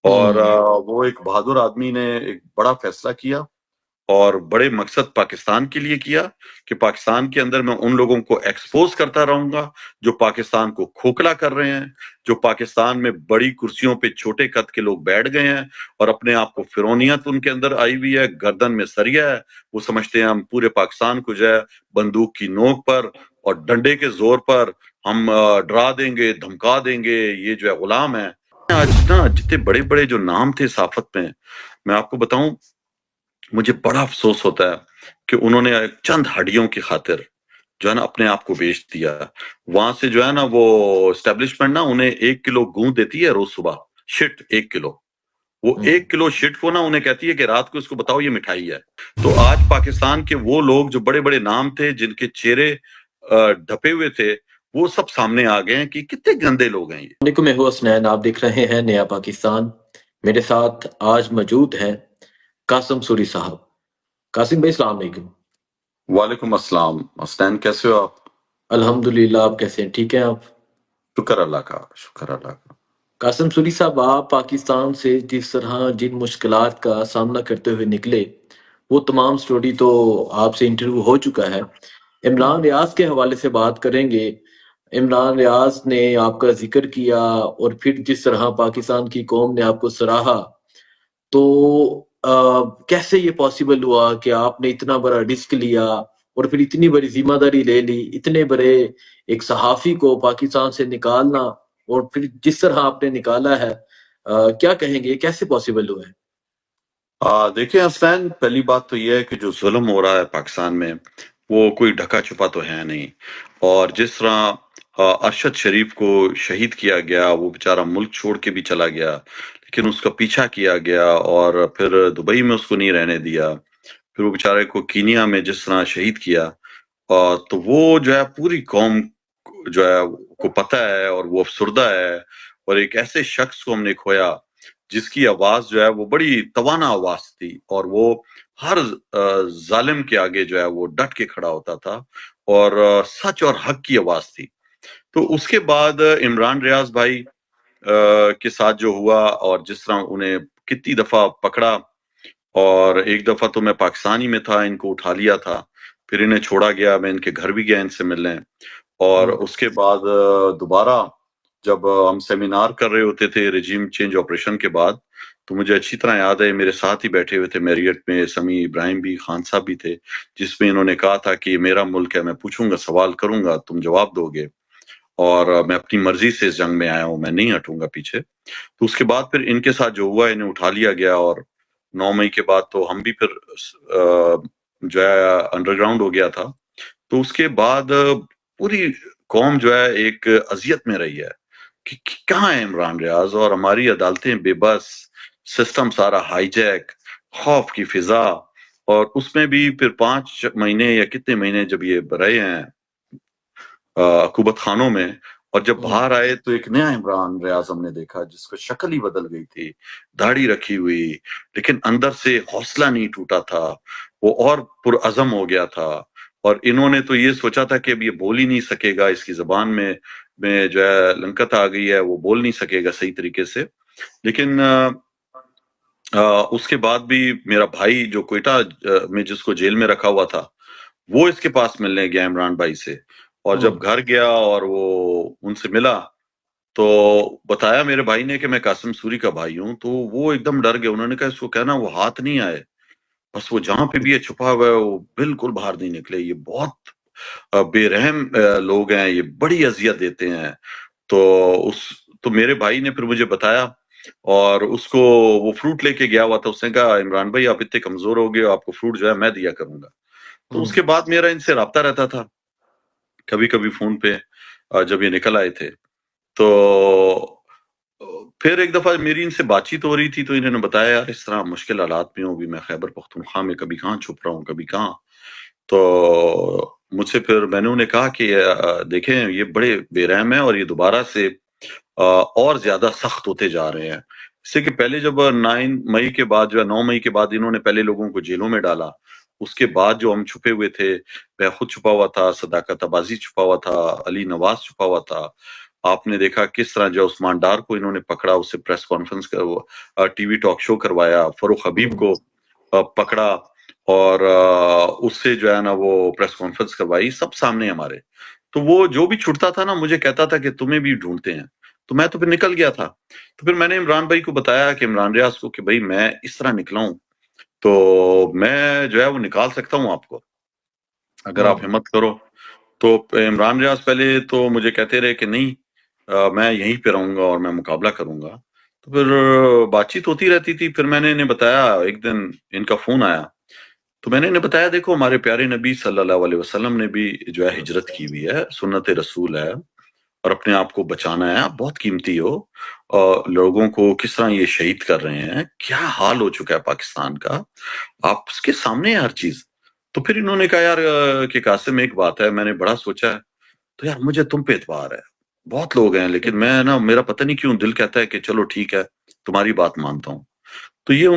اور ہوں وہ ایک بہادر آدمی نے ایک بڑا فیصلہ کیا اور بڑے مقصد پاکستان کے لیے کیا کہ پاکستان کے اندر میں ان لوگوں کو ایکسپوز کرتا رہوں گا جو پاکستان کو کھوکھلا کر رہے ہیں، جو پاکستان میں بڑی کرسیوں پہ چھوٹے قد کے لوگ بیٹھ گئے ہیں اور اپنے آپ کو فرعونیت ان کے اندر آئی ہوئی ہے، گردن میں سریا ہے، وہ سمجھتے ہیں ہم پورے پاکستان کو جو ہے بندوق کی نوک پر اور ڈنڈے کے زور پر ہم ڈرا دیں گے، دھمکا دیں گے، یہ جو ہے غلام ہے۔ آج نا جتنے بڑے بڑے جو نام تھے صحافت میں آپ کو بتاؤں، مجھے بڑا افسوس ہوتا ہے کہ انہوں نے چند ہڈیوں کی خاطر جو ہے نا اپنے آپ کو بیچ دیا۔ وہاں سے جو ہے نا وہ اسٹیبلشمنٹ نا انہیں 1 کلو گوں دیتی ہے روز صبح، شٹ 1 کلو، وہ 1 کلو شٹ کو نا انہیں کہتی ہے کہ رات کو اس کو بتاؤ یہ مٹھائی ہے۔ تو آج پاکستان کے وہ لوگ جو بڑے بڑے نام تھے، جن کے چہرے ڈھپے ہوئے تھے، وہ سب سامنے آ گئے ہیں کہ کتنے گندے لوگ ہیں یہ۔ علیکم، میں ہوں حسنین، آپ دیکھ رہے ہیں نیا پاکستان۔ میرے ساتھ آج موجود ہیں قاسم سوری صاحب۔ قاسم بھائی السلام علیکم۔ وعلیکم السلام حسنین، کیسے ہو آپ؟ الحمدللہ، آپ کیسے ہیں؟ ٹھیک ہیں آپ؟ شکر اللہ کا، شکر اللہ کا۔ قاسم سوری صاحب، آپ پاکستان سے جس طرح جن مشکلات کا سامنا کرتے ہوئے نکلے، وہ تمام سٹوری تو آپ سے انٹرویو ہو چکا ہے۔ عمران ریاض کے حوالے سے بات کریں گے۔ عمران ریاض نے آپ کا ذکر کیا اور پھر جس طرح پاکستان کی قوم نے آپ کو سراہا، تو کیسے یہ پاسبل ہوا کہ آپ نے اتنا بڑا رسک لیا اور پھر اتنی بڑی ذمہ داری لے لی، اتنے بڑے ایک صحافی کو پاکستان سے نکالنا، اور پھر جس طرح آپ نے نکالا ہے، کیا کہیں گے کیسے پاسبل ہوا ہے؟ دیکھیں حسین، پہلی بات تو یہ ہے کہ جو ظلم ہو رہا ہے پاکستان میں وہ کوئی ڈھکا چھپا تو ہے نہیں، اور جس طرح ارشد شریف کو شہید کیا گیا، وہ بیچارہ ملک چھوڑ کے بھی چلا گیا، لیکن اس کا پیچھا کیا گیا اور پھر دبئی میں اس کو نہیں رہنے دیا، پھر وہ بیچارے کو کینیا میں جس طرح شہید کیا، تو وہ جو ہے پوری قوم جو ہے کو پتہ ہے اور وہ افسردہ ہے، اور ایک ایسے شخص کو ہم نے کھویا جس کی آواز جو ہے وہ بڑی توانا آواز تھی، اور وہ ہر ظالم کے آگے جو ہے وہ ڈٹ کے کھڑا ہوتا تھا، اور سچ اور حق کی آواز تھی۔ تو اس کے بعد عمران ریاض بھائی کے ساتھ جو ہوا، اور جس طرح انہیں کتنی دفعہ پکڑا، اور ایک دفعہ تو میں پاکستانی میں تھا، ان کو اٹھا لیا تھا، پھر انہیں چھوڑا گیا، میں ان کے گھر بھی گیا ان سے ملنے، اور اس کے بعد دوبارہ جب ہم سیمینار کر رہے ہوتے تھے رجیم چینج آپریشن کے بعد، تو مجھے اچھی طرح یاد ہے میرے ساتھ ہی بیٹھے ہوئے تھے میریٹ میں سمیع ابراہیم بھی، خان صاحب بھی تھے، جس میں انہوں نے کہا تھا کہ یہ میرا ملک ہے، میں پوچھوں گا، سوال کروں گا، تم جواب دو گے، اور میں اپنی مرضی سے اس جنگ میں آیا ہوں، میں نہیں ہٹوں گا پیچھے۔ تو اس کے بعد پھر ان کے ساتھ جو ہوا، انہیں اٹھا لیا گیا، اور 9 مئی کے بعد تو ہم بھی پھر جو ہے انڈر گراؤنڈ ہو گیا تھا۔ تو اس کے بعد پوری قوم جو ہے ایک اذیت میں رہی ہے کہ کہاں ہے عمران ریاض، اور ہماری عدالتیں بے بس، سسٹم سارا ہائی جیک، خوف کی فضا، اور اس میں بھی پھر 5 مہینے یا کتنے مہینے جب یہ رہے ہیں عقوبت خانوں میں، اور جب باہر آئے تو ایک نیا عمران ریاض ہم نے دیکھا جس کو شکل ہی بدل گئی تھی، داڑھی رکھی ہوئی، لیکن اندر سے حوصلہ نہیں ٹوٹا تھا، وہ اور پرعزم ہو گیا تھا، اور انہوں نے تو یہ سوچا تھا کہ اب یہ بول ہی نہیں سکے گا، اس کی زبان میں جو ہے لنکت آ گئی ہے، وہ بول نہیں سکے گا صحیح طریقے سے، لیکن اس کے بعد بھی میرا بھائی جو کوئٹہ میں جس کو جیل میں رکھا ہوا تھا، وہ اس کے پاس ملنے گیا عمران بھائی سے، اور جب گھر گیا اور وہ ان سے ملا تو بتایا میرے بھائی نے کہ میں قاسم سوری کا بھائی ہوں، تو وہ ایک دم ڈر گئے، انہوں نے کہا اس کو کہنا وہ ہاتھ نہیں آئے، بس وہ جہاں پہ بھی یہ چھپا ہوا ہے وہ بالکل باہر نہیں نکلے، یہ بہت بے رحم لوگ ہیں، یہ بڑی اذیت دیتے ہیں۔ تو میرے بھائی نے پھر مجھے بتایا، اور اس کو وہ فروٹ لے کے گیا ہوا تھا، اس نے کہا عمران بھائی آپ اتنے کمزور ہو گئے، آپ کو فروٹ جو ہے میں دیا کروں گا۔ تو اس کے بعد میرا ان سے رابطہ رہتا تھا کبھی کبھی فون پہ جب یہ نکل آئے تھے، تو پھر ایک دفعہ میری ان سے بات چیت ہو رہی تھی تو انہوں نے بتایا یار اس طرح مشکل حالات میں ہوں، بھی میں خیبر پختونخوا میں کبھی کہاں چھپ رہا ہوں، کبھی کہاں۔ تو مجھ سے پھر میں نے انہیں کہا کہ دیکھیں یہ بڑے بے رحم ہیں، اور یہ دوبارہ سے اور زیادہ سخت ہوتے جا رہے ہیں، اس سے کہ پہلے جب 9 مئی کے بعد جو ہے 9 مئی کے بعد انہوں نے پہلے لوگوں کو جیلوں میں ڈالا، اس کے بعد جو ہم چھپے ہوئے تھے، میں خود چھپا ہوا تھا، صداقت آبازی چھپا ہوا تھا، علی نواز چھپا ہوا تھا، آپ نے دیکھا کس طرح جو عثمان ڈار کو انہوں نے پکڑا، اس سے press conference TV talk show کروایا، فاروق حبیب کو پکڑا اور اس سے جو ہے نا وہ پریس کانفرنس کروائی، سب سامنے ہمارے. تو وہ جو بھی چھٹتا تھا نا مجھے کہتا تھا کہ تمہیں بھی ڈھونڈتے ہیں. تو میں تو پھر نکل گیا تھا. تو پھر میں نے عمران بھائی کو بتایا کہ عمران ریاض کو کہ بھائی میں اس طرح نکلا ہوں تو میں جو ہے وہ نکال سکتا ہوں آپ کو اگر آپ ہمت کرو. تو عمران ریاض پہلے تو مجھے کہتے رہے کہ نہیں میں یہیں پہ رہوں گا اور میں مقابلہ کروں گا. تو پھر بات چیت ہوتی رہتی تھی. پھر میں نے انہیں بتایا، ایک دن ان کا فون آیا تو میں نے انہیں بتایا دیکھو ہمارے پیارے نبی صلی اللہ علیہ وسلم نے بھی جو ہے ہجرت کی ہوئی ہے، سنت رسول ہے اور اپنے آپ کو بچانا ہے. آپ بہت قیمتی ہو اور لوگوں کو کس طرح یہ شہید کر رہے ہیں، کیا حال ہو چکا ہے پاکستان کا، آپ اس کے سامنے ہر چیز. تو پھر انہوں نے کہا یار کہ قاسم ایک بات ہے، میں نے بڑا سوچا ہے تو یار مجھے تم پہ اعتبار ہے، بہت لوگ ہیں لیکن میں نا میرا پتہ نہیں کیوں دل کہتا ہے کہ چلو ٹھیک ہے تمہاری بات مانتا ہوں. تو یہ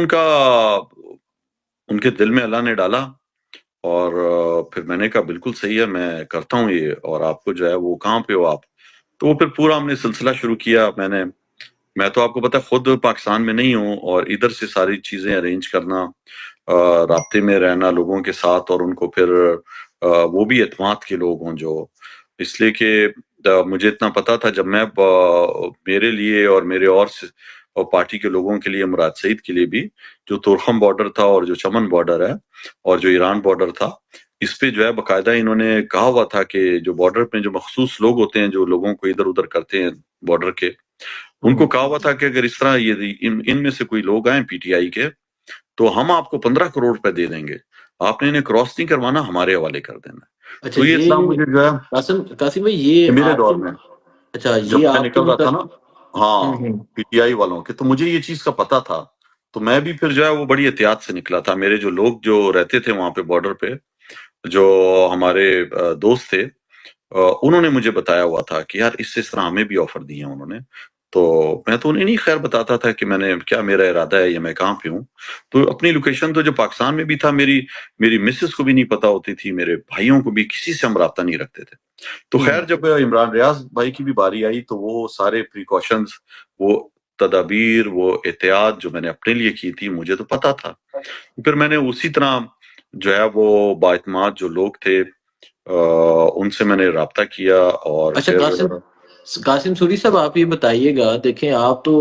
ان کے دل میں اللہ نے ڈالا اور پھر میں نے کہا بالکل صحیح ہے میں کرتا ہوں یہ، اور آپ کو جو ہے وہ کہاں پہ ہو آپ. تو وہ پھر پورا ہم نے سلسلہ شروع کیا. میں تو آپ کو پتا خود پاکستان میں نہیں ہوں اور ادھر سے ساری چیزیں ارینج کرنا، رابطے میں رہنا لوگوں کے ساتھ، اور ان کو پھر وہ بھی اعتماد کے لوگ ہوں جو، اس لیے کہ مجھے اتنا پتا تھا جب میں میرے لیے اور میرے اور پارٹی کے لوگوں کے لیے، مراد سعید کے لیے بھی، جو تورخم بارڈر تھا اور جو چمن بارڈر ہے اور جو ایران بارڈر تھا، اس پہ جو ہے باقاعدہ انہوں نے کہا ہوا تھا کہ جو بارڈر پہ جو مخصوص لوگ ہوتے ہیں جو لوگوں کو ادھر ادھر کرتے ہیں بارڈر کے، ان کو کہا ہوا تھا کہ اگر اس طرح یہ ان میں سے کوئی لوگ آئیں پی ٹی آئی کے تو ہم آپ کو 15 کروڑ روپے دے دیں گے، آپ نے انہیں کراس نہیں کروانا، ہمارے حوالے کر دینا. اچھا تو یہ اطلاع مجھے جو ہے قاسم بھائی یہ میرے آپ دور کے میں اچھا جب یہ میں آپ کے نکل رہا تھا نا، ہاں پی ٹی آئی والوں کے، تو مجھے یہ چیز کا پتا تھا. تو میں بھی پھر جو ہے وہ بڑی احتیاط سے نکلا تھا. میرے جو لوگ جو رہتے تھے وہاں پہ بارڈر پہ، جو ہمارے دوست تھے، انہوں نے مجھے بتایا ہوا تھا کہ یار اس طرح ہمیں بھی آفر دی ہیں انہوں نے. تو میں تو انہیں نہیں خیر بتاتا تھا کہ میں نے کیا میرا ارادہ ہے یا میں کہاں پہ ہوں. تو اپنی لوکیشن تو جو پاکستان میں بھی تھا، میری مسز کو بھی نہیں پتا ہوتی تھی، میرے بھائیوں کو بھی کسی سے ہم رابطہ نہیں رکھتے تھے. تو خیر جب عمران ریاض بھائی کی بھی باری آئی تو وہ سارے پریکاشنز، وہ تدابیر، وہ احتیاط جو میں نے اپنے لیے کی تھی مجھے تو پتا تھا. پھر میں نے اسی طرح جو ہے وہ باعتماد جو لوگ تھے ان سے میں نے رابطہ کیا. اور اچھا پھر قاسم سوری صاحب آپ یہ بتائیے گا، دیکھیں آپ تو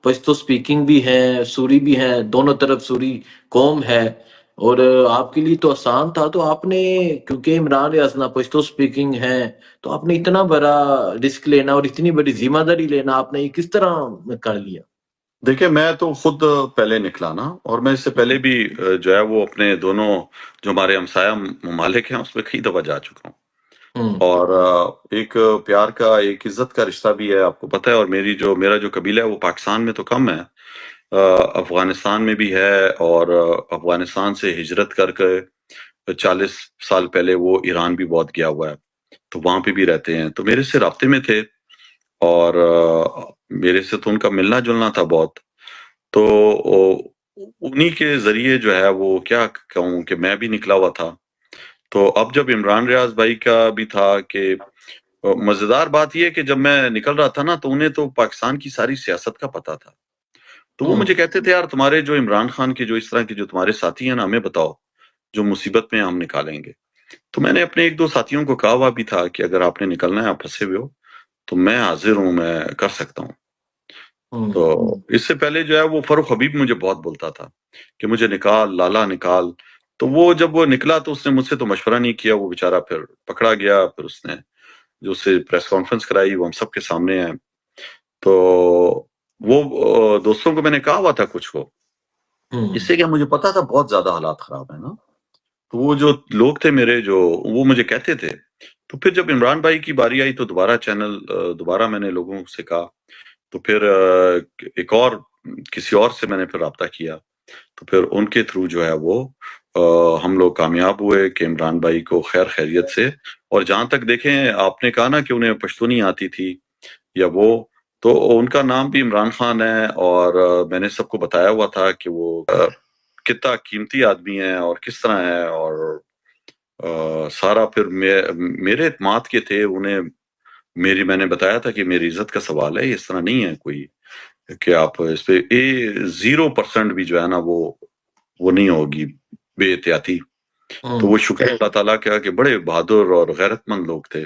پشتو سپیکنگ بھی ہیں، سوری بھی ہیں، دونوں طرف سوری قوم ہے، اور آپ کے لیے تو آسان تھا. تو آپ نے کیونکہ عمران ریاض نہ پشتو سپیکنگ ہیں تو آپ نے اتنا بڑا رسک لینا اور اتنی بڑی ذمہ داری لینا، آپ نے یہ کس طرح کر لیا؟ دیکھیں میں تو خود پہلے نکلا نا، اور میں اس سے پہلے بھی جو ہے وہ اپنے دونوں جو ہمارے ہمسایہ ممالک ہیں اس میں کئی دفعہ جا چکا ہوں. اور ایک پیار کا، ایک عزت کا رشتہ بھی ہے، آپ کو پتہ ہے. اور میرا جو قبیلہ ہے وہ پاکستان میں تو کم ہے، افغانستان میں بھی ہے، اور افغانستان سے ہجرت کر کے 40 سال پہلے وہ ایران بھی بہت گیا ہوا ہے، تو وہاں پہ بھی رہتے ہیں. تو میرے سے رابطے میں تھے اور میرے سے تو ان کا ملنا جلنا تھا بہت. تو انہی کے ذریعے جو ہے وہ کیا کہوں کہ میں بھی نکلا ہوا تھا. تو اب جب عمران ریاض بھائی کا بھی تھا کہ مزیدار بات یہ کہ جب میں نکل رہا تھا نا تو انہیں تو پاکستان کی ساری سیاست کا پتا تھا. تو وہ مجھے کہتے تھے یار تمہارے جو عمران خان کے جو اس طرح کے جو تمہارے ساتھی ہیں نا، ہمیں بتاؤ جو مصیبت میں ہم نکالیں گے. تو میں نے اپنے ایک دو ساتھیوں کو کہا ہوا بھی تھا کہ اگر آپ نے نکلنا ہے، آپ پھنسے ہوئے ہو تو میں حاضر ہوں، میں کر سکتا ہوں. تو اس سے پہلے جو ہے وہ فاروق حبیب مجھے بہت بولتا تھا کہ مجھے نکال لالا نکال. تو وہ جب وہ نکلا تو اس نے مجھ سے تو مشورہ نہیں کیا، وہ بیچارہ پھر پکڑا گیا. پھر اس نے جو سے پریس کانفرنس کرائی وہ ہم سب کے سامنے ہے. تو وہ دوستوں کو میں نے کہا ہوا تھا کچھ کو، اس سے کہ مجھے پتا تھا بہت زیادہ حالات خراب ہیں نا. تو وہ جو لوگ تھے میرے، جو وہ مجھے کہتے تھے. تو پھر جب عمران بھائی کی باری آئی تو دوبارہ میں نے لوگوں سے کہا. تو پھر ایک اور کسی اور سے میں نے پھر رابطہ کیا. تو پھر ان کے تھرو جو ہے وہ ہم لوگ کامیاب ہوئے کہ عمران بھائی کو خیر خیریت سے. اور جہاں تک دیکھیں آپ نے کہا نا کہ انہیں پشتونی آتی تھی یا وہ، تو ان کا نام بھی عمران خان ہے. اور میں نے سب کو بتایا ہوا تھا کہ وہ کتنا قیمتی آدمی ہیں اور کس طرح ہے. اور سارا پھر میرے اعتماد کے تھے، انہیں میں نے بتایا تھا کہ میری عزت کا سوال ہے، اس طرح نہیں ہے کوئی کہ آپ اس پہ 0% بھی جو ہے نا وہ نہیں ہوگی بے احتیاطی. تو وہ شکر اللہ تعالیٰ کا کہ بڑے بہادر اور غیرت مند لوگ تھے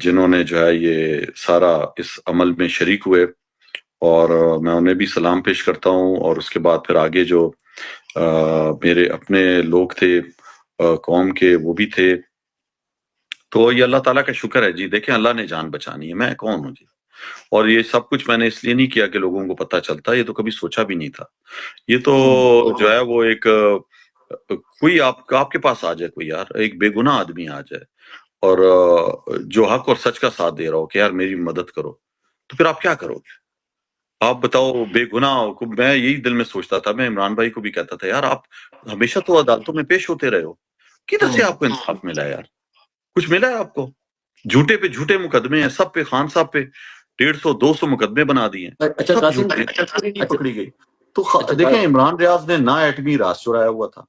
جنہوں نے جو ہے یہ سارا اس عمل میں شریک ہوئے، اور میں انہیں بھی سلام پیش کرتا ہوں. اور اس کے بعد پھر آگے جو میرے اپنے لوگ تھے قوم کے، وہ بھی تھے. تو یہ اللہ تعالیٰ کا شکر ہے جی. دیکھیں اللہ نے جان بچانی ہے، میں کون ہوں جی. اور یہ سب کچھ میں نے اس لیے نہیں کیا کہ لوگوں کو پتہ چلتا، یہ تو کبھی سوچا بھی نہیں تھا. یہ تو جو ہے وہ ایک کوئی آپ کے پاس آ جائے، کوئی یار ایک بے گناہ آدمی آ جائے اور جو حق اور سچ کا ساتھ دے رہا ہو کہ یار میری مدد کرو، تو پھر آپ کیا کرو گے؟ آپ بتاؤ. بے گناہ کو میں یہی دل میں سوچتا تھا. میں عمران بھائی کو بھی کہتا تھا یار آپ ہمیشہ تو عدالتوں میں پیش ہوتے رہے ہو، کدھر سے آپ کو انصاف ملا یار؟ کچھ ملا ہے آپ کو؟ جھوٹے پہ جھوٹے مقدمے ہیں سب پہ. خان صاحب پہ 150-200 مقدمے بنا دیے، اچھا سب قاسم، جھوٹے، نہیں پکڑی گئی. تو اچھا دیکھیں عمران ریاض نے نہ ایٹمی راز چرایا ہوا تھا،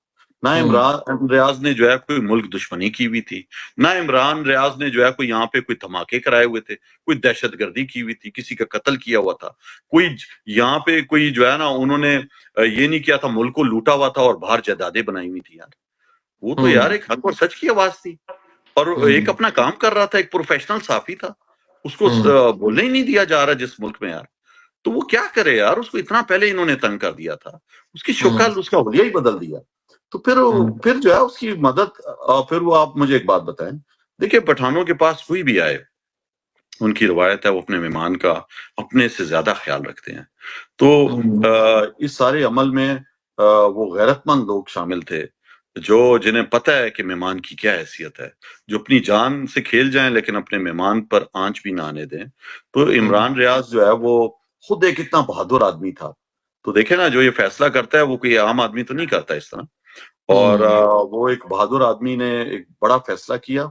نہ عمران ریاض نے جو ہے کوئی ملک دشمنی کی ہوئی تھی، نہ عمران ریاض نے جو ہے کوئی یہاں پہ کوئی دھماکے کرائے ہوئے تھے، کوئی دہشت گردی کی ہوئی تھی، کسی کا قتل کیا ہوا تھا، کوئی یہاں پہ کوئی جو ہے نا انہوں نے یہ نہیں کیا تھا، ملک کو لوٹا ہوا تھا اور باہر جائیدادیں بنائی ہوئی تھی. یار وہ تو یار ایک حق اور سچ کی آواز تھی، اور ایک اپنا کام کر رہا تھا، ایک پروفیشنل صحافی تھا. اس کو بولنے ہی نہیں دیا جا رہا جس ملک میں یار. تو وہ کیا کرے یار؟ اس کو اتنا پہلے انہوں نے تنگ کر دیا تھا، اس کی شکل اس کا حلیہ ہی بدل دیا. تو پھر جو ہے اس کی مدد. پھر وہ آپ مجھے ایک بات بتائیں، دیکھیں پٹھانوں کے پاس کوئی بھی آئے، ان کی روایت ہے وہ اپنے مہمان کا اپنے سے زیادہ خیال رکھتے ہیں. تو اس سارے عمل میں وہ غیرت مند لوگ شامل تھے جنہیں پتہ ہے کہ مہمان کی کیا حیثیت ہے، جو اپنی جان سے کھیل جائیں لیکن اپنے مہمان پر آنچ بھی نہ آنے دیں. تو عمران ریاض جو ہے وہ خود ایک اتنا بہادر آدمی تھا. تو دیکھیں نا جو یہ فیصلہ کرتا ہے وہ کوئی عام آدمی تو نہیں کرتا اس طرح. اور وہ ایک بہادر آدمی نے ایک بڑا فیصلہ کیا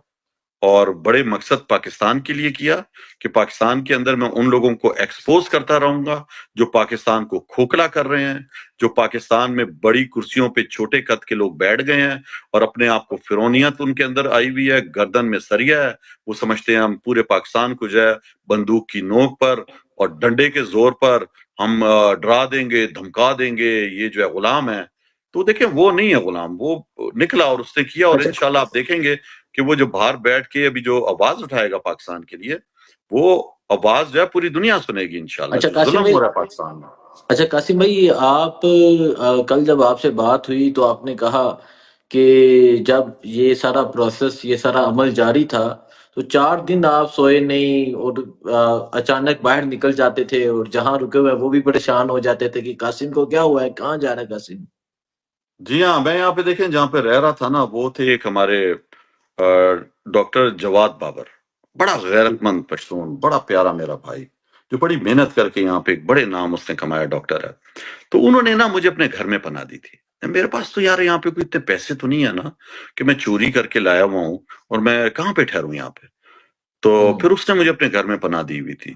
اور بڑے مقصد پاکستان کے لیے کیا کہ پاکستان کے اندر میں ان لوگوں کو ایکسپوز کرتا رہوں گا جو پاکستان کو کھوکھلا کر رہے ہیں، جو پاکستان میں بڑی کرسیوں پہ چھوٹے قد کے لوگ بیٹھ گئے ہیں اور اپنے آپ کو فرعونیت ان کے اندر آئی ہوئی ہے، گردن میں سریا ہے. وہ سمجھتے ہیں ہم پورے پاکستان کو جو ہے بندوق کی نوک پر اور ڈنڈے کے زور پر ہم ڈرا دیں گے، دھمکا دیں گے، یہ جو ہے غلام ہے. تو دیکھیں وہ نہیں ہے غلام، وہ نکلا اور اس نے کیا. اور انشاءاللہ آپ دیکھیں گے کہ وہ جو باہر بیٹھ کے ابھی جو آواز اٹھائے گا پاکستان کے لیے، وہ آواز جو ہے پوری دنیا سنے گی انشاءاللہ. اچھا جو قاسم ظلم بھائی، ہو رہا ہے پاکستان میں. اچھا قاسم بھائی، آپ کل جب آپ سے بات ہوئی تو آپ نے کہا کہ جب یہ سارا پروسیس، یہ سارا عمل جاری تھا تو 4 دن آپ سوئے نہیں اور اچانک باہر نکل جاتے تھے اور جہاں رکے ہوئے وہ بھی پریشان ہو جاتے تھے کہ قاسم کو کیا ہوا ہے، کہاں جا رہا ہے قاسم. جی ہاں، میں یہاں پہ دیکھیں جہاں پہ رہ رہا تھا نا، وہ تھے ایک ہمارے ڈاکٹر جواد بابر، بڑا غیرت مند پشتون، بڑا پیارا میرا بھائی، جو بڑی محنت کر کے یہاں پہ ایک بڑے نام اس نے کمایا، ڈاکٹر ہے. تو انہوں نے نا مجھے اپنے گھر میں پناہ دی تھی. میرے پاس تو یار یہاں پہ کوئی اتنے پیسے تو نہیں ہے نا کہ میں چوری کر کے لایا ہوا ہوں اور میں کہاں پہ ٹھہروں یہاں پہ. تو پھر اس نے مجھے اپنے گھر میں پناہ دی ہوئی تھی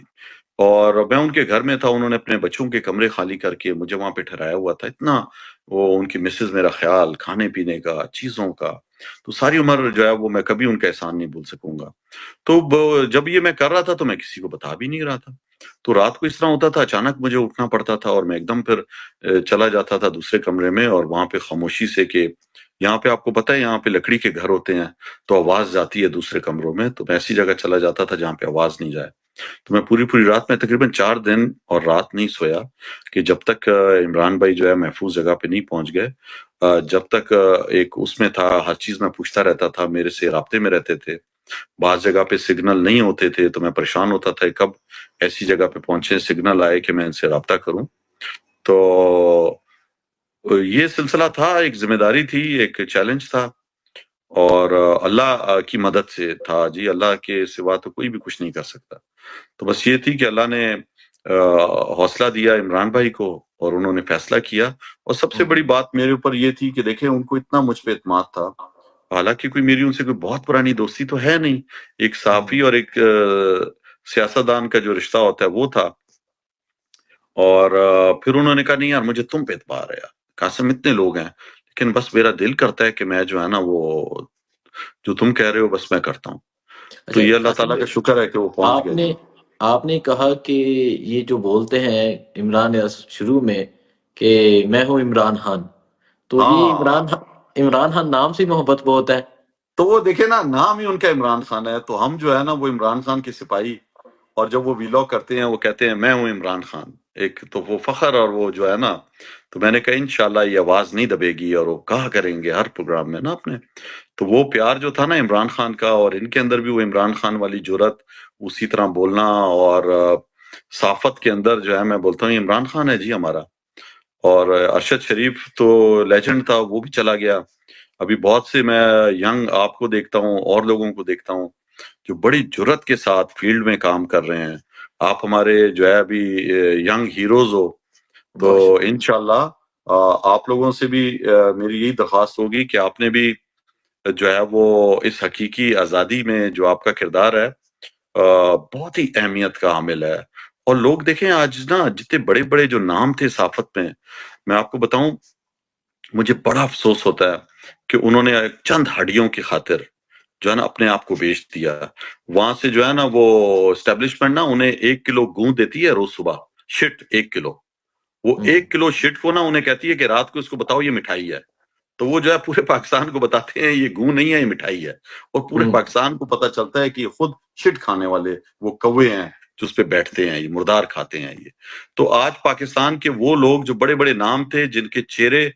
اور میں ان کے گھر میں تھا. انہوں نے اپنے بچوں کے کمرے خالی کر کے مجھے وہاں پہ ٹھہرایا ہوا تھا. اتنا وہ ان کی مسز میرا خیال، کھانے پینے کا، چیزوں کا، تو ساری عمر جو ہے وہ میں کبھی ان کا احسان نہیں بھول سکوں گا. تو جب یہ میں کر رہا تھا تو میں کسی کو بتا بھی نہیں رہا تھا. تو رات کو اس طرح ہوتا تھا، اچانک مجھے اٹھنا پڑتا تھا اور میں ایک دم پھر چلا جاتا تھا دوسرے کمرے میں، اور وہاں پہ خاموشی سے، کہ یہاں پہ آپ کو پتہ ہے یہاں پہ لکڑی کے گھر ہوتے ہیں تو آواز جاتی ہے دوسرے کمروں میں. تو میں ایسی جگہ چلا جاتا تھا جہاں پہ آواز نہیں جائے. تو میں پوری رات میں تقریباً 4 دن اور رات نہیں سویا، کہ جب تک عمران بھائی جو ہے محفوظ جگہ پہ نہیں پہنچ گئے. جب تک ایک اس میں تھا، ہر چیز میں پوچھتا رہتا تھا، میرے سے رابطے میں رہتے تھے. بعض جگہ پہ سگنل نہیں ہوتے تھے تو میں پریشان ہوتا تھا کب ایسی جگہ پہ پہنچے، سگنل آئے کہ میں ان سے رابطہ کروں. تو یہ سلسلہ تھا، ایک ذمہ داری تھی، ایک چیلنج تھا، اور اللہ کی مدد سے تھا جی. اللہ کے سوا تو کوئی بھی کچھ نہیں کر سکتا. تو بس یہ تھی کہ اللہ نے حوصلہ دیا عمران بھائی کو اور انہوں نے فیصلہ کیا. اور سب سے بڑی بات میرے اوپر یہ تھی کہ دیکھیں ان کو اتنا مجھ پہ اعتماد تھا، حالانکہ کوئی میری ان سے کوئی بہت پرانی دوستی تو ہے نہیں، ایک صحافی اور ایک سیاستدان کا جو رشتہ ہوتا ہے وہ تھا. اور پھر انہوں نے کہا نہیں یار مجھے تم پہ اعتبار ہے یار قاسم، اتنے لوگ ہیں لیکن بس میرا دل کرتا ہے کہ میں جو ہے نا وہ جو تم کہہ رہے ہو بس میں کرتا ہوں. تو یہ اللہ قاسم تعالیٰ کا بھائی، شکر ہے کہ وہ پہنچ گئے جی۔ آپ نے کہا کہ یہ جو بولتے ہیں عمران شروع میں کہ میں ہوں عمران خان، تو یہ عمران خان نام سے محبت بہت ہے۔ تو وہ دیکھیں نا، نام ہی ان کا عمران خان ہے، تو ہم جو ہے نا وہ عمران خان کے سپاہی، اور جب وہ ویلاگ کرتے ہیں وہ کہتے ہیں میں ہوں عمران خان، ایک تو وہ فخر، اور وہ جو ہے نا، تو میں نے کہا انشاءاللہ یہ آواز نہیں دبے گی، اور وہ کہا کریں گے ہر پروگرام میں نا اپنے۔ تو وہ پیار جو تھا نا عمران خان کا، اور ان کے اندر بھی وہ عمران خان والی جرت، اسی طرح بولنا، اور صافت کے اندر جو ہے میں بولتا ہوں عمران خان ہے جی ہمارا۔ اور ارشد شریف تو لیجنڈ تھا، وہ بھی چلا گیا۔ ابھی بہت سے میں ینگ آپ کو دیکھتا ہوں اور لوگوں کو دیکھتا ہوں جو بڑی جرت کے ساتھ فیلڈ میں کام کر رہے ہیں۔ آپ ہمارے جو ہے ابھی ینگ ہیروز ہو، تو انشاءاللہ آپ لوگوں سے بھی میری یہی درخواست ہوگی کہ آپ نے بھی جو ہے وہ اس حقیقی آزادی میں جو آپ کا کردار ہے بہت ہی اہمیت کا حامل ہے۔ اور لوگ دیکھیں آج نا جتنے بڑے بڑے جو نام تھے صحافت میں آپ کو بتاؤں، مجھے بڑا افسوس ہوتا ہے کہ انہوں نے چند ہڈیوں کی خاطر جو ہے نا اپنے آپ کو بیچ دیا۔ وہاں سے جو ہے نا وہ اسٹیبلشمنٹ نا انہیں 1 کلو گوں دیتی ہے روز صبح، شٹ 1 کلو، وہ 1 کلو شٹ کو نا انہیں کہتی ہے کہ رات کو اس کو بتاؤ یہ مٹھائی ہے، تو وہ جو ہے پورے پاکستان کو بتاتے ہیں یہ گوں نہیں ہے، یہ مٹھائی ہے، اور پورے پاکستان کو پتہ چلتا ہے کہ یہ خود شٹ کھانے والے وہ کوے ہیں جو اس پہ بیٹھتے ہیں، یہ مردار کھاتے ہیں یہ۔ تو آج پاکستان کے وہ لوگ جو بڑے بڑے نام تھے، جن کے چہرے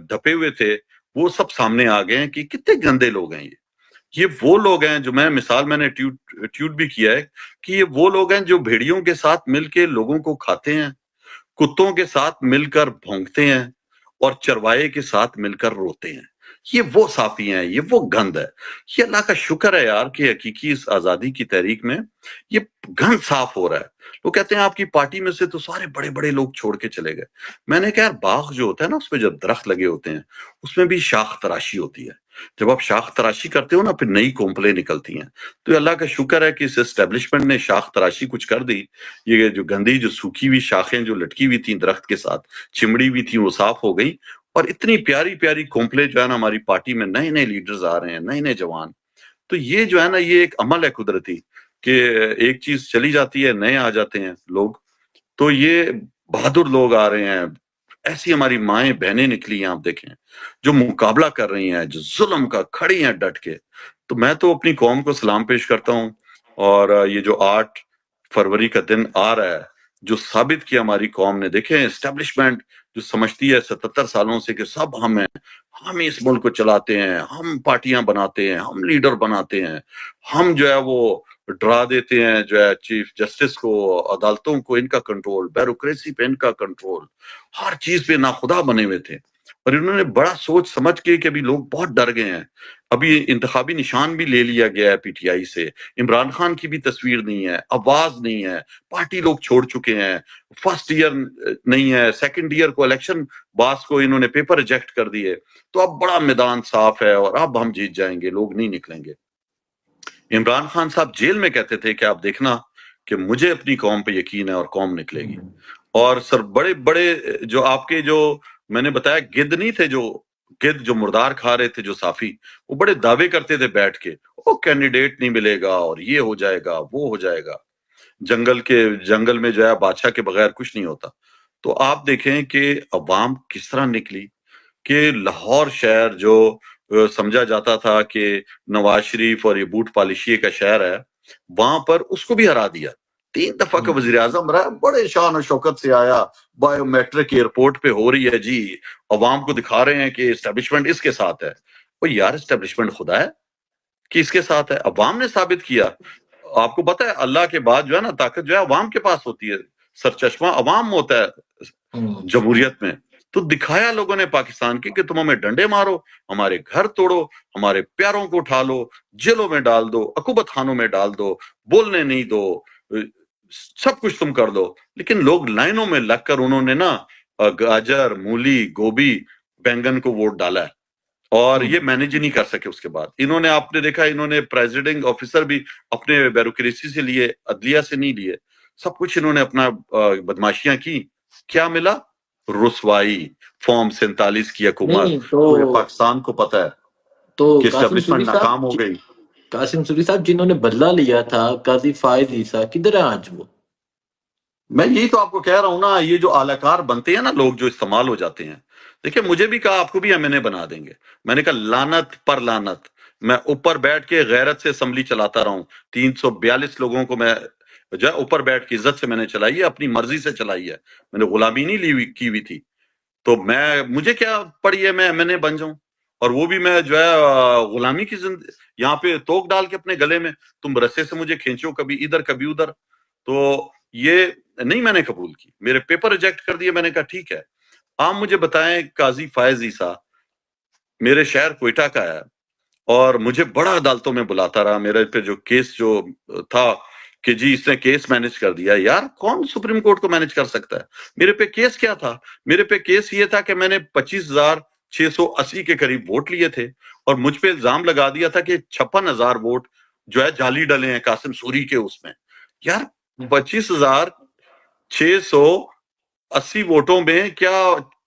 ڈھپے ہوئے تھے، وہ سب سامنے آ گئے ہیں کہ کتنے گندے لوگ ہیں یہ وہ لوگ ہیں جو میں نے ٹویٹ بھی کیا ہے کہ یہ وہ لوگ ہیں جو بھیڑیوں کے ساتھ مل کے لوگوں کو کھاتے ہیں، کتوں کے ساتھ مل کر بھونکتے ہیں، اور چروائے کے ساتھ مل کر روتے ہیں۔ یہ وہ صافی ہیں، یہ وہ گند ہے۔ یہ اللہ کا شکر ہے یار کہ حقیقی اس آزادی کی تحریک میں یہ گند صاف ہو رہا ہے۔ وہ کہتے ہیں آپ کی پارٹی میں سے تو سارے بڑے بڑے لوگ چھوڑ کے چلے گئے۔ میں نے کہا یار باغ جو ہوتا ہے نا، اس پہ جب درخت لگے ہوتے ہیں اس میں بھی شاخ تراشی ہوتی ہے، جب آپ شاخ تراشی کرتے ہو نا پھر نئی کونپلیں نکلتی ہیں۔ تو یہ اللہ کا شکر ہے کہ اس اسٹیبلشمنٹ نے شاخ تراشی کچھ کر دی، یہ جو گندی جو سوکھی ہوئی شاخیں جو لٹکی ہوئی تھیں درخت کے ساتھ چمڑی ہوئی تھیں وہ صاف ہو گئی، اور اتنی پیاری پیاری کونپلیں جو ہے نا ہماری پارٹی میں نئے نئے لیڈرز آ رہے ہیں، نئے نئے جوان۔ تو یہ جو ہے نا یہ ایک عمل ہے قدرتی کہ ایک چیز چلی جاتی ہے، نئے آ جاتے ہیں لوگ۔ تو یہ بہادر لوگ آ رہے ہیں، ایسی ہماری مائیں بہنیں نکلی ہیں، آپ دیکھیں جو مقابلہ کر رہی ہیں، جو ظلم کا کھڑی ہیں ڈٹ کے۔ تو میں تو اپنی قوم کو سلام پیش کرتا ہوں، اور یہ جو 8 فروری کا دن آ رہا ہے جو ثابت کیا ہماری قوم نے، دیکھیں اسٹیبلشمنٹ جو سمجھتی ہے 77 سالوں سے کہ سب ہم ہیں، ہم اس ملک کو چلاتے ہیں، ہم پارٹیاں بناتے ہیں، ہم لیڈر بناتے ہیں، ہم جو ہے وہ ڈرا دیتے ہیں جو ہے چیف جسٹس کو، عدالتوں کو ان کا کنٹرول، بیوروکریسی پہ ان کا کنٹرول، ہر چیز پہ ناخدا بنے ہوئے تھے۔ اور انہوں نے بڑا سوچ سمجھ کے کہ ابھی لوگ بہت ڈر گئے ہیں، ابھی انتخابی نشان بھی لے لیا گیا ہے پی ٹی آئی سے، عمران خان کی بھی تصویر نہیں ہے، آواز نہیں ہے، پارٹی لوگ چھوڑ چکے ہیں، فرسٹ ایئر نہیں ہے، سیکنڈ ایئر کو الیکشن باس کو انہوں نے پیپر ریجیکٹ کر دیے۔ تو اب بڑا میدان صاف ہے اور اب ہم جیت جائیں گے، لوگ نہیں نکلیں گے۔ عمران خان صاحب جیل میں کہتے تھے کہ آپ دیکھنا کہ مجھے اپنی قوم پہ یقین ہے اور قوم نکلے گی۔ اور سر بڑے بڑے جو آپ کے جو میں نے بتایا گد نہیں تھے، جو گد جو مردار کھا رہے تھے جو صافی، وہ بڑے دعوے کرتے تھے بیٹھ کے، وہ کینڈیڈیٹ نہیں ملے گا اور یہ ہو جائے گا وہ ہو جائے گا، جنگل میں جو ہے بادشاہ کے بغیر کچھ نہیں ہوتا۔ تو آپ دیکھیں کہ عوام کس طرح نکلی، کہ لاہور شہر جو سمجھا جاتا تھا کہ نواز شریف اور یہ بوٹ پالشیے کا شہر ہے، وہاں پر اس کو بھی ہرا دیا۔ 3 دفعہ کا وزیر اعظم رہا، بڑے شان و شوکت سے آیا، بایو میٹرک ایئرپورٹ پہ ہو رہی ہے جی، عوام کو دکھا رہے ہیں کہ اسٹیبلشمنٹ اس کے ساتھ ہے۔ وہ یار اسٹیبلشمنٹ خدا ہے کہ اس کے ساتھ ہے؟ عوام نے ثابت کیا۔ آپ کو پتا ہے اللہ کے بعد جو ہے نا طاقت جو ہے عوام کے پاس ہوتی ہے، سرچشمہ عوام ہوتا ہے جمہوریت میں۔ تو دکھایا لوگوں نے پاکستان کی کہ تم ہمیں ڈنڈے مارو، ہمارے گھر توڑو، ہمارے پیاروں کو اٹھا لو، جیلوں میں ڈال دو، عقوبت خانوں میں ڈال دو، بولنے نہیں دو، سب کچھ تم کر دو، لیکن لوگ لائنوں میں لگ کر انہوں نے نا گاجر، مولی، گوبھی، بینگن کو ووٹ ڈالا ہے، اور یہ مینیج نہیں کر سکے۔ اس کے بعد انہوں نے، آپ نے دیکھا انہوں نے پریزیڈنگ آفیسر بھی اپنے بیوروکریسی سے لیے، عدلیہ سے نہیں لیے، سب کچھ انہوں نے اپنا بدماشیاں کی۔ کیا ملا؟ رسوائی، فارم 47 کی حکومت، پورے پاکستان کو پتا ہے تو کہ قاسم اسٹیبلشمنٹ شریف ناکام ہو صاحب گئی۔ قاسم سوری صاحب جنہوں نے بدلہ لیا تھا قاضی فائز عیسیٰ کدھر ہے آج وہ؟ میں یہی تو آپ کو کہہ رہا ہوں نا، یہ جو اعلی کار بنتے ہیں نا لوگ جو استعمال ہو جاتے ہیں، دیکھیں مجھے بھی کہا آپ کو بھی ایم این اے بنا دیں گے، میں نے کہا لعنت پر لعنت، میں اوپر بیٹھ کے غیرت سے اسمبلی چلاتا رہا ہوں، 342 لوگوں کو میں جو ہے اوپر بیٹھ کے عزت سے میں نے چلائی ہے، اپنی مرضی سے چلائی ہے، میں نے غلامی نہیں کی ہوئی تھی، تو مجھے کیا پڑی ہے میں ایم این اے بن جاؤں، اور وہ بھی میں جو ہے غلامی کی یہاں پہ توک ڈال کے اپنے گلے میں، تم رسے سے مجھے کھینچو کبھی ادھر کبھی ادھر، تو یہ نہیں میں نے قبول کی، میرے پیپر ریجیکٹ کر دیے، میں نے کہا ٹھیک ہے، آپ مجھے بتائیں قاضی فائز عیسیٰ میرے شہر کوئٹہ کا ہے اور مجھے بڑا عدالتوں میں بلاتا رہا، میرے پہ جو کیس جو تھا کہ جی اس نے کیس مینج کر دیا، یار کون سپریم کورٹ کو مینج کر سکتا ہے؟ میرے پہ کیس کیا تھا؟ میرے پہ کیس یہ تھا کہ میں نے 25,680 کے قریب ووٹ لیے تھے اور مجھ پہ الزام لگا دیا تھا کہ 56,000 ووٹ جو ہے جعلی ڈلے ہیں قاسم سوری کے، اس میں یار 25,680 ووٹوں میں کیا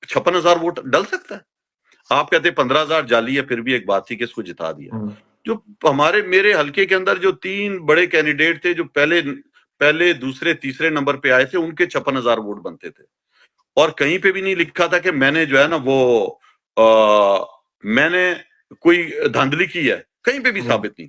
56,000 ووٹ ڈل سکتا ہے؟ آپ کہتے 15,000 جعلی ہے، پھر بھی ایک بات تھی کہ اس کو جتا دیا۔ جو میرے حلقے کے اندر جو 3 بڑے کینڈیڈیٹ تھے جو پہلے دوسرے تیسرے نمبر پہ آئے تھے، ان کے 56,000 ووٹ بنتے تھے، اور کہیں پہ بھی نہیں لکھا تھا کہ میں نے جو ہے نا وہ میں نے کوئی دھاندلی کی ہے، کہیں پہ بھی ثابت نہیں تھا۔